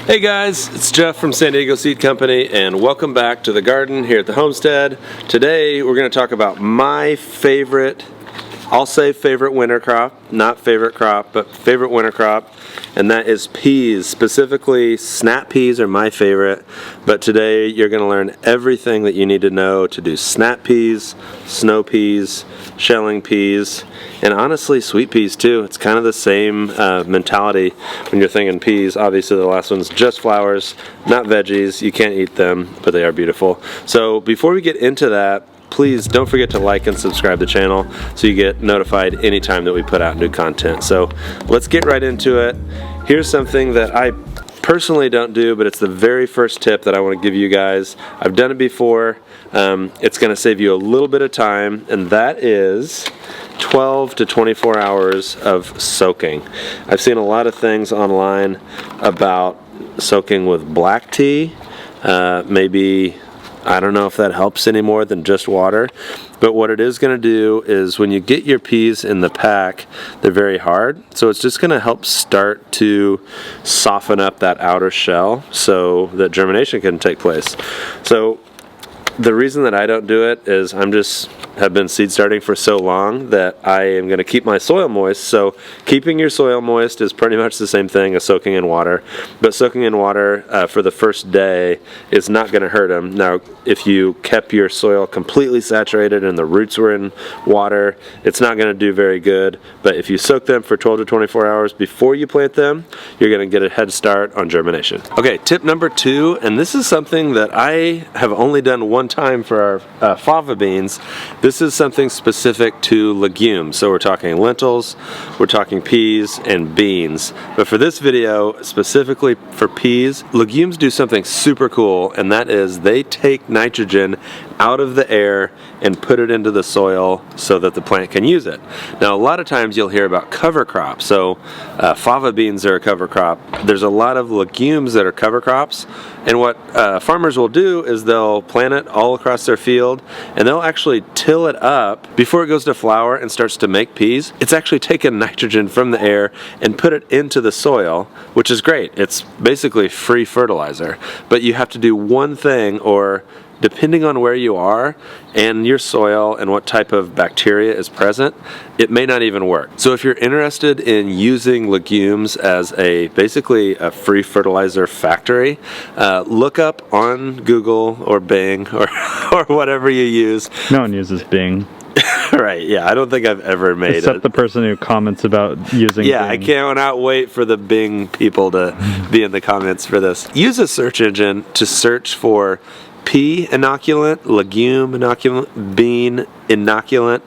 Hey guys, it's Jeff from San Diego Seed Company and welcome back to the garden here at the homestead. Today we're going to talk about my favorite, I'll say favorite winter crop, not favorite crop, but favorite winter crop, and that is peas. Specifically, snap peas are my favorite, but today you're going to learn everything that you need to know to do snap peas, snow peas, shelling peas, and honestly sweet peas too. It's kind of the same mentality when you're thinking peas. Obviously the last one's just flowers, not veggies. You can't eat them, but they are beautiful. So before we get into that, please don't forget to like and subscribe to the channel so you get notified anytime that we put out new content. So let's get right into it. Here's something that I personally don't do, but it's the very first tip that I want to give you guys. I've done it before. It's going to save you a little bit of time, and that is 12 to 24 hours of soaking. I've seen a lot of things online about soaking with black tea. Maybe, I don't know if that helps any more than just water, but what it is going to do is when you get your peas in the pack, they're very hard, so it's just going to help start to soften up that outer shell so that germination can take place. So the reason that I don't do it is have been seed starting for so long that I am going to keep my soil moist. So keeping your soil moist is pretty much the same thing as soaking in water, but soaking in water for the first day is not going to hurt them. Now if you kept your soil completely saturated and the roots were in water, it's not going to do very good, but if you soak them for 12 to 24 hours before you plant them, you're going to get a head start on germination. Okay, tip number 2, and this is something that I have only done one time for our fava beans. This is something specific to legumes, so we're talking lentils, we're talking peas and beans. But for this video, specifically for peas, legumes do something super cool, and that is they take nitrogen out of the air and put it into the soil so that the plant can use it. Now a lot of times you'll hear about cover crops, so fava beans are a cover crop. There's a lot of legumes that are cover crops, and what farmers will do is they'll plant it all across their field and they'll actually till it up before it goes to flower and starts to make peas. It's actually taken nitrogen from the air and put it into the soil, which is great. It's basically free fertilizer, but you have to do one thing, or depending on where you are and your soil and what type of bacteria is present, it may not even work. So if you're interested in using legumes as basically a free fertilizer factory, look up on Google or Bing or whatever you use. No one uses Bing. Right, yeah, I don't think I've ever made Except the person who comments about using Bing. I cannot wait for the Bing people to be in the comments for this. Use a search engine to search for pea inoculant, legume inoculant, bean inoculant.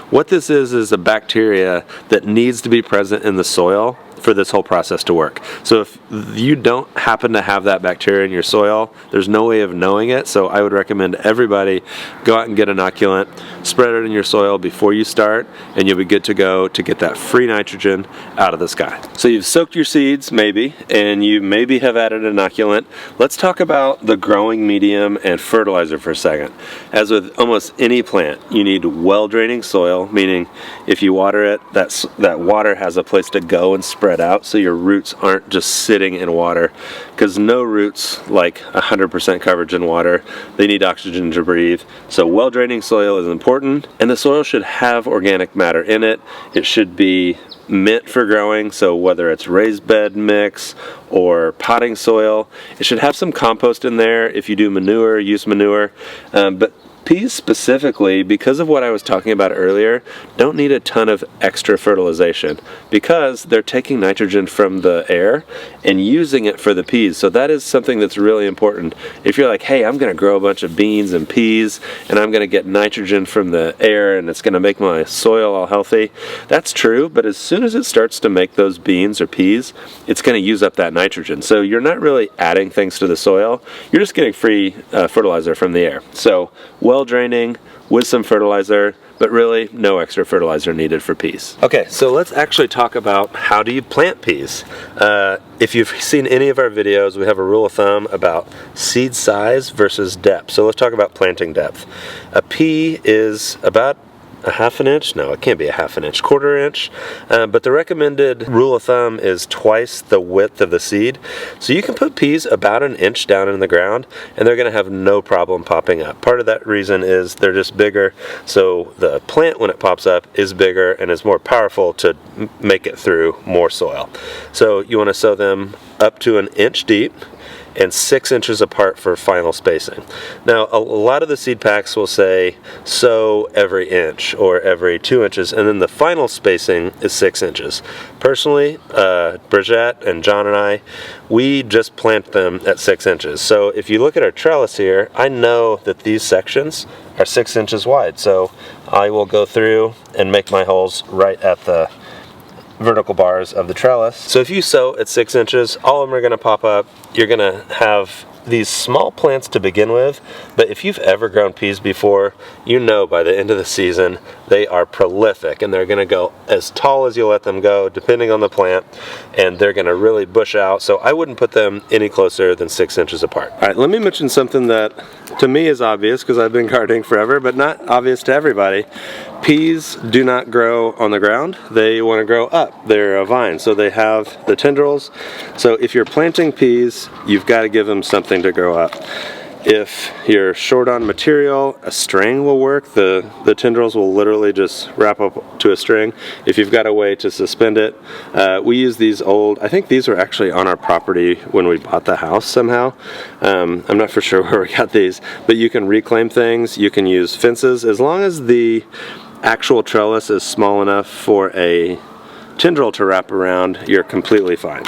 What this is a bacteria that needs to be present in the soil for this whole process to work. So if you don't happen to have that bacteria in your soil, there's no way of knowing it, so I would recommend everybody go out and get inoculant, spread it in your soil before you start, and you'll be good to go to get that free nitrogen out of the sky. So you've soaked your seeds, maybe, and you maybe have added inoculant. Let's talk about the growing medium and fertilizer for a second. As with almost any plant, you need well-draining soil, meaning if you water it, that water has a place to go and spread out so your roots aren't just sitting in water, because no roots like 100% coverage in water. They need oxygen to breathe. So well-draining soil is important, and the soil should have organic matter in it. It should be meant for growing, so whether it's raised bed mix or potting soil, it should have some compost in there. If you do manure, use manure, but peas specifically, because of what I was talking about earlier, don't need a ton of extra fertilization because they're taking nitrogen from the air and using it for the peas. So that is something that's really important. If you're like, hey, I'm going to grow a bunch of beans and peas and I'm going to get nitrogen from the air and it's going to make my soil all healthy, that's true, but as soon as it starts to make those beans or peas, it's going to use up that nitrogen. So you're not really adding things to the soil, you're just getting free fertilizer from the air. So well draining with some fertilizer, but really no extra fertilizer needed for peas. Okay, so let's actually talk about how do you plant peas. If you've seen any of our videos, we have a rule of thumb about seed size versus depth. So let's talk about planting depth. A pea is about a half an inch. No, it can't be a half an inch, quarter inch. But the recommended rule of thumb is twice the width of the seed. So you can put peas about an inch down in the ground and they're going to have no problem popping up. Part of that reason is they're just bigger, so the plant when it pops up is bigger and is more powerful to make it through more soil. So you want to sow them up to an inch deep and 6 inches apart for final spacing. Now, a lot of the seed packs will say sow every inch or every 2 inches, and then the final spacing is 6 inches. Personally, Bridget and John and I, we just plant them at 6 inches. So if you look at our trellis here, I know that these sections are 6 inches wide. So I will go through and make my holes right at the vertical bars of the trellis. So if you sow at 6 inches, all of them are going to pop up. You're going to have these small plants to begin with, but if you've ever grown peas before, you know by the end of the season they are prolific and they're going to go as tall as you let them go depending on the plant, and they're going to really bush out. So I wouldn't put them any closer than 6 inches apart. All right, let me mention something that to me is obvious because I've been gardening forever, but not obvious to everybody. Peas do not grow on the ground. They want to grow up. They're a vine, so they have the tendrils. So if you're planting peas, you've got to give them something to grow up. If you're short on material, a string will work. The tendrils will literally just wrap up to a string. If you've got a way to suspend it, we use these old, I think these were actually on our property when we bought the house somehow. I'm not for sure where we got these, but you can reclaim things. You can use fences. As long as the actual trellis is small enough for a tendril to wrap around, you're completely fine.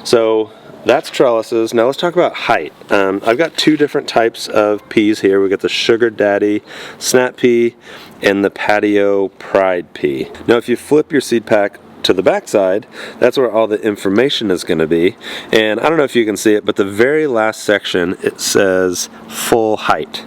So that's trellises. Now let's talk about height. I've got two different types of peas here. We've got the Sugar Daddy Snap Pea and the Patio Pride Pea. Now if you flip your seed pack to the back side, that's where all the information is going to be. And I don't know if you can see it, but the very last section, it says full height.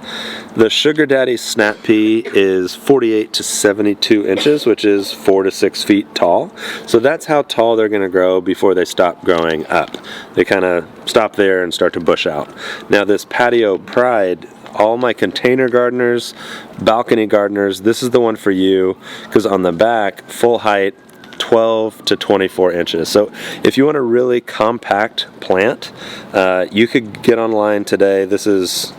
The Sugar Daddy Snap Pea is 48 to 72 inches, which is 4 to 6 feet tall. So that's how tall they're going to grow before they stop growing up. They kind of stop there and start to bush out. Now this Patio Pride, all my container gardeners, balcony gardeners, this is the one for you, because on the back, full height, 12 to 24 inches. So if you want a really compact plant, you could get online today. This is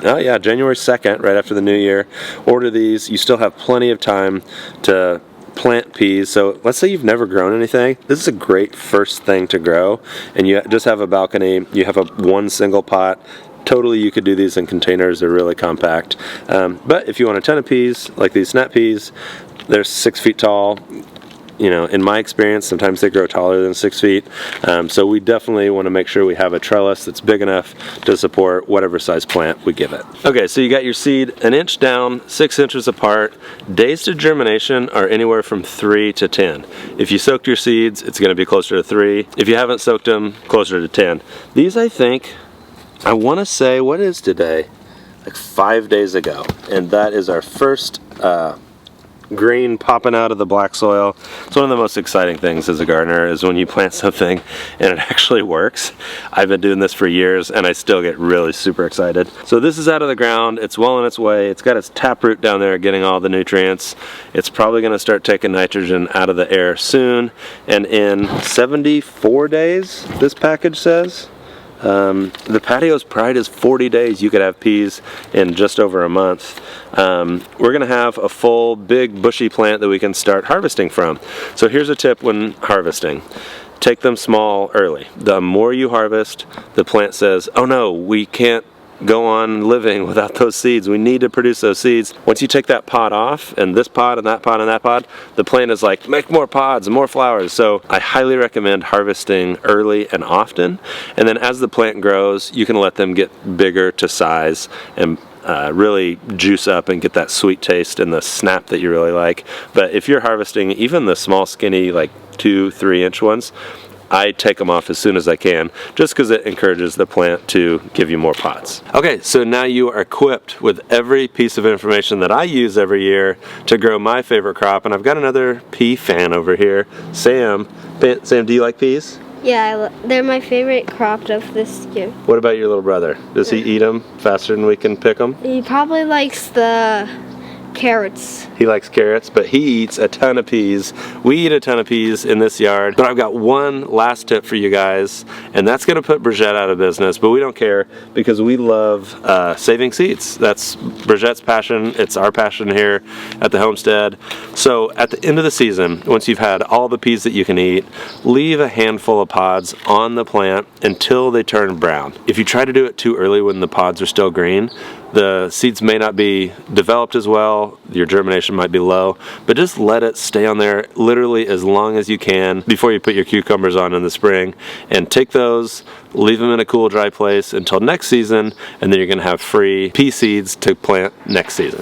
January 2nd, right after the new year. Order these. You still have plenty of time to plant peas. So let's say you've never grown anything. This is a great first thing to grow, and you just have a balcony. You have one single pot. Totally, you could do these in containers. They're really compact. But if you want a ton of peas, like these snap peas, they're 6 feet tall. You know, in my experience, sometimes they grow taller than 6 feet. So we definitely want to make sure we have a trellis that's big enough to support whatever size plant we give it. Okay, so you got your seed an inch down, 6 inches apart. Days to germination are anywhere from 3 to 10. If you soaked your seeds, it's going to be closer to 3. If you haven't soaked them, closer to 10. These, I want to say, what is today? Like 5 days ago. And that is our first green popping out of the black soil. It's one of the most exciting things as a gardener is when you plant something and it actually works. I've been doing this for years and I still get really super excited. So this is out of the ground. It's well on its way. It's got its taproot down there getting all the nutrients. It's probably going to start taking nitrogen out of the air soon. And in 74 days, this package says, the Patio's Pride is 40 days. You could have peas in just over a month. We're going to have a full, big, bushy plant that we can start harvesting from. So here's a tip when harvesting. Take them small early. The more you harvest, the plant says, oh no, we can't go on living without those seeds. We need to produce those seeds. Once you take that pod off, and this pod and that pod and that pod, the plant is like, make more pods and more flowers. So I highly recommend harvesting early and often. And then as the plant grows, you can let them get bigger to size and really juice up and get that sweet taste and the snap that you really like. But if you're harvesting even the small, skinny, like 2-3 inch ones, I take them off as soon as I can, just because it encourages the plant to give you more pods. Okay, so now you are equipped with every piece of information that I use every year to grow my favorite crop, and I've got another pea fan over here, Sam. Sam, do you like peas? Yeah, they're my favorite crop of this year. What about your little brother? Does he eat them faster than we can pick them? He probably likes the carrots. He likes carrots, but he eats a ton of peas. We eat a ton of peas in this yard. But I've got one last tip for you guys, and that's going to put Brigitte out of business, but we don't care because we love saving seeds. That's Brigette's passion. It's our passion here at the homestead. So at the end of the season, once you've had all the peas that you can eat, leave a handful of pods on the plant until they turn brown. If you try to do it too early when the pods are still green, the seeds may not be developed as well, your germination might be low, but just let it stay on there literally as long as you can before you put your cucumbers on in the spring, and take those, leave them in a cool, dry place until next season, and then you're going to have free pea seeds to plant next season.